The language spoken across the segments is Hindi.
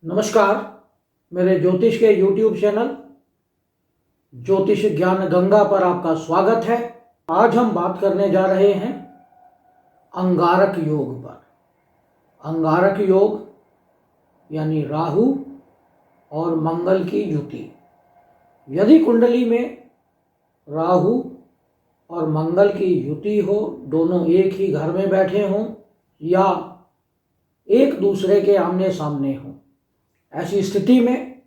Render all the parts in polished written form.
नमस्कार। मेरे ज्योतिष के YouTube चैनल ज्योतिष ज्ञान गंगा पर आपका स्वागत है। आज हम बात करने जा रहे हैं अंगारक योग पर। अंगारक योग यानी राहु और मंगल की युति। यदि कुंडली में राहु और मंगल की युति हो, दोनों एक ही घर में बैठे हों या एक दूसरे के आमने सामने हों, ऐसी स्थिति में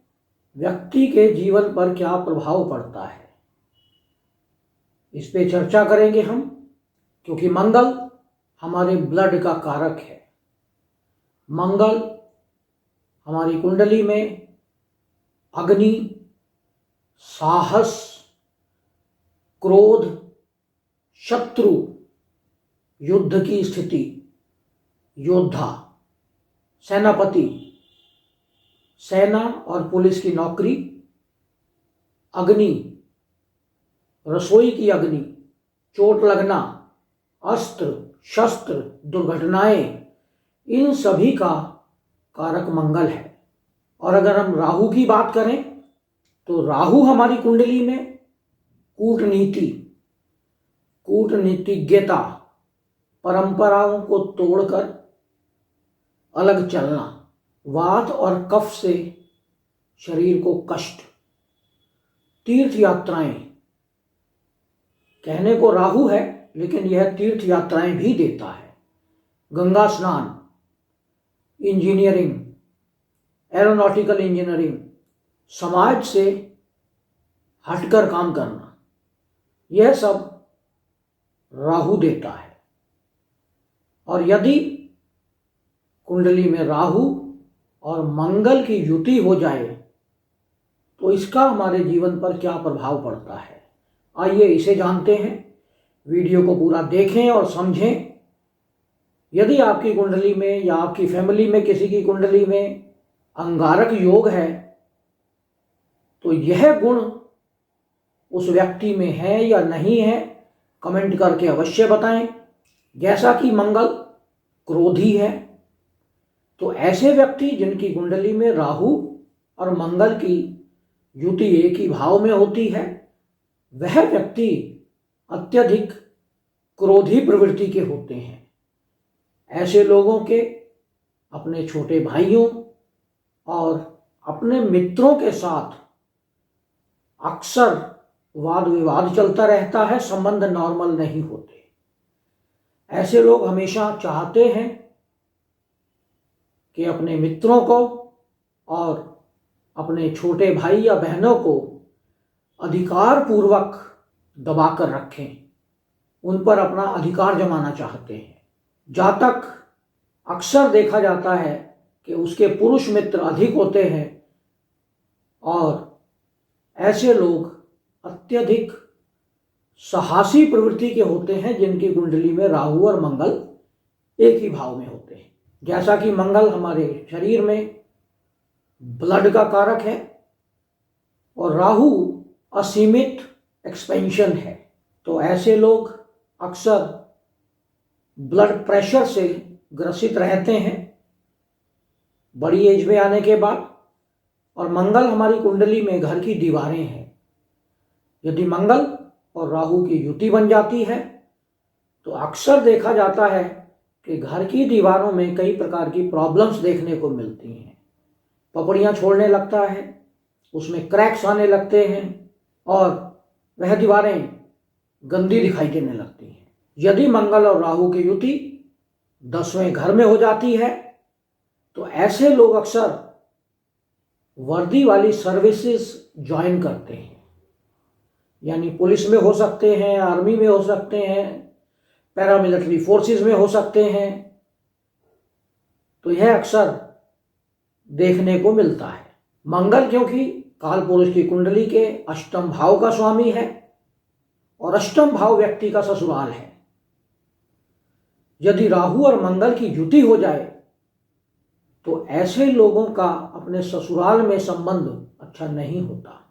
व्यक्ति के जीवन पर क्या प्रभाव पड़ता है, इस पे चर्चा करेंगे हम। क्योंकि मंगल हमारे ब्लड का कारक है। मंगल हमारी कुंडली में अग्नि, साहस, क्रोध, शत्रु, युद्ध की स्थिति, योद्धा, सेनापति, सेना और पुलिस की नौकरी, अग्नि, रसोई की अग्नि, चोट लगना, अस्त्र शस्त्र, दुर्घटनाएं, इन सभी का कारक मंगल है। और अगर हम राहु की बात करें तो राहु हमारी कुंडली में कूटनीति, कूटनीतिज्ञता, परंपराओं को तोड़कर अलग चलना, वात और कफ से शरीर को कष्ट, तीर्थ यात्राएं, कहने को राहु है लेकिन यह तीर्थ यात्राएं भी देता है। गंगा स्नान, इंजीनियरिंग, एरोनॉटिकल इंजीनियरिंग, समाज से हटकर काम करना, यह सब राहु देता है। और यदि कुंडली में राहु और मंगल की युति हो जाए तो इसका हमारे जीवन पर क्या प्रभाव पड़ता है, आइए इसे जानते हैं। वीडियो को पूरा देखें और समझें। यदि आपकी कुंडली में या आपकी फैमिली में किसी की कुंडली में अंगारक योग है तो यह गुण उस व्यक्ति में है या नहीं है, कमेंट करके अवश्य बताएं। जैसा कि मंगल क्रोधी है, तो ऐसे व्यक्ति जिनकी कुंडली में राहु और मंगल की युति एक ही भाव में होती है, वह व्यक्ति अत्यधिक क्रोधी प्रवृत्ति के होते हैं। ऐसे लोगों के अपने छोटे भाइयों और अपने मित्रों के साथ अक्सर वाद विवाद चलता रहता है, संबंध नॉर्मल नहीं होते। ऐसे लोग हमेशा चाहते हैं कि अपने मित्रों को और अपने छोटे भाई या बहनों को अधिकार पूर्वक दबाकर रखें, उन पर अपना अधिकार जमाना चाहते हैं। जातक अक्सर देखा जाता है कि उसके पुरुष मित्र अधिक होते हैं और ऐसे लोग अत्यधिक साहसी प्रवृत्ति के होते हैं जिनकी कुंडली में राहु और मंगल एक ही भाव में होते हैं। जैसा कि मंगल हमारे शरीर में ब्लड का कारक है और राहु असीमित एक्सपेंशन है, तो ऐसे लोग अक्सर ब्लड प्रेशर से ग्रसित रहते हैं बड़ी एज में आने के बाद। और मंगल हमारी कुंडली में घर की दीवारें हैं। यदि मंगल और राहु की युति बन जाती है तो अक्सर देखा जाता है कि घर की दीवारों में कई प्रकार की प्रॉब्लम्स देखने को मिलती हैं। पपड़ियाँ छोड़ने लगता है, उसमें क्रैक्स आने लगते हैं और वह दीवारें गंदी दिखाई देने लगती हैं। यदि मंगल और राहु की युति 10वें घर में हो जाती है तो ऐसे लोग अक्सर वर्दी वाली सर्विसेज ज्वाइन करते हैं, यानी पुलिस में हो सकते हैं, आर्मी में हो सकते हैं, पैरामिलिट्री फोर्सेस में हो सकते हैं। तो यह अक्सर देखने को मिलता है। मंगल क्योंकि काल पुरुष की कुंडली के अष्टम भाव का स्वामी है और अष्टम भाव व्यक्ति का ससुराल है। यदि राहु और मंगल की युति हो जाए तो ऐसे लोगों का अपने ससुराल में संबंध अच्छा नहीं होता।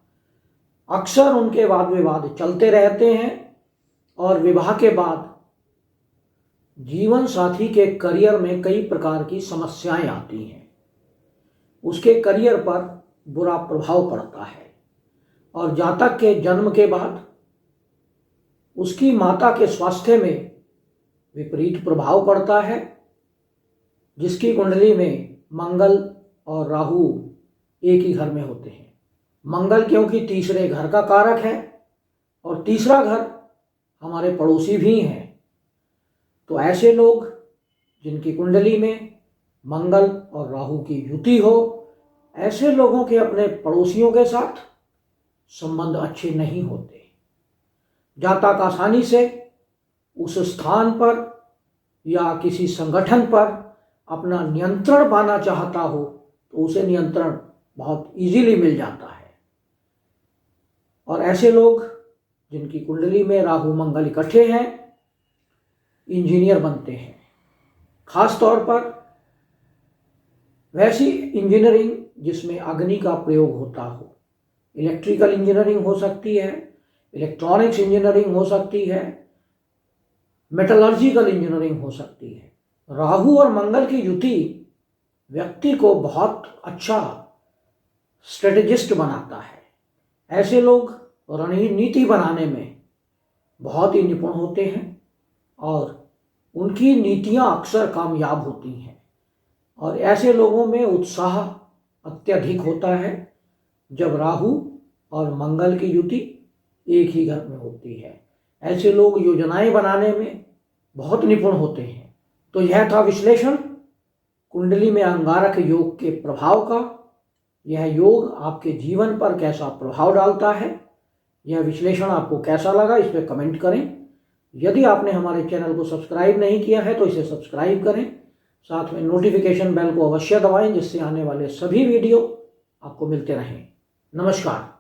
अक्सर उनके वाद विवाद चलते रहते हैं और विवाह के बाद जीवन साथी के करियर में कई प्रकार की समस्याएं आती हैं। उसके करियर पर बुरा प्रभाव पड़ता है और जातक के जन्म के बाद उसकी माता के स्वास्थ्य में विपरीत प्रभाव पड़ता है, जिसकी कुंडली में मंगल और राहु एक ही घर में होते हैं। मंगल क्योंकि तीसरे घर का कारक है और तीसरा घर हमारे पड़ोसी भी हैं, तो ऐसे लोग जिनकी कुंडली में मंगल और राहु की युति हो, ऐसे लोगों के अपने पड़ोसियों के साथ संबंध अच्छे नहीं होते। जातक आसानी से उस स्थान पर या किसी संगठन पर अपना नियंत्रण पाना चाहता हो तो उसे नियंत्रण बहुत इजीली मिल जाता है। और ऐसे लोग जिनकी कुंडली में राहु मंगल इकट्ठे हैं, इंजीनियर बनते हैं। खास तौर पर वैसी इंजीनियरिंग जिसमें अग्नि का प्रयोग होता हो। इलेक्ट्रिकल इंजीनियरिंग हो सकती है, इलेक्ट्रॉनिक्स इंजीनियरिंग हो सकती है, मेटलर्जिकल इंजीनियरिंग हो सकती है। राहु और मंगल की युति व्यक्ति को बहुत अच्छा स्ट्रेटेजिस्ट बनाता है। ऐसे लोग रणनीति बनाने में बहुत ही निपुण होते हैं और उनकी नीतियां अक्सर कामयाब होती हैं। और ऐसे लोगों में उत्साह अत्यधिक होता है जब राहु और मंगल की युति एक ही घर में होती है। ऐसे लोग योजनाएं बनाने में बहुत निपुण होते हैं। तो यह था विश्लेषण कुंडली में अंगारक योग के प्रभाव का। यह योग आपके जीवन पर कैसा प्रभाव डालता है, यह विश्लेषण आपको कैसा लगा, इस पर कमेंट करें। यदि आपने हमारे चैनल को सब्सक्राइब नहीं किया है तो इसे सब्सक्राइब करें, साथ में नोटिफिकेशन बेल को अवश्य दबाएं, जिससे आने वाले सभी वीडियो आपको मिलते रहें। नमस्कार।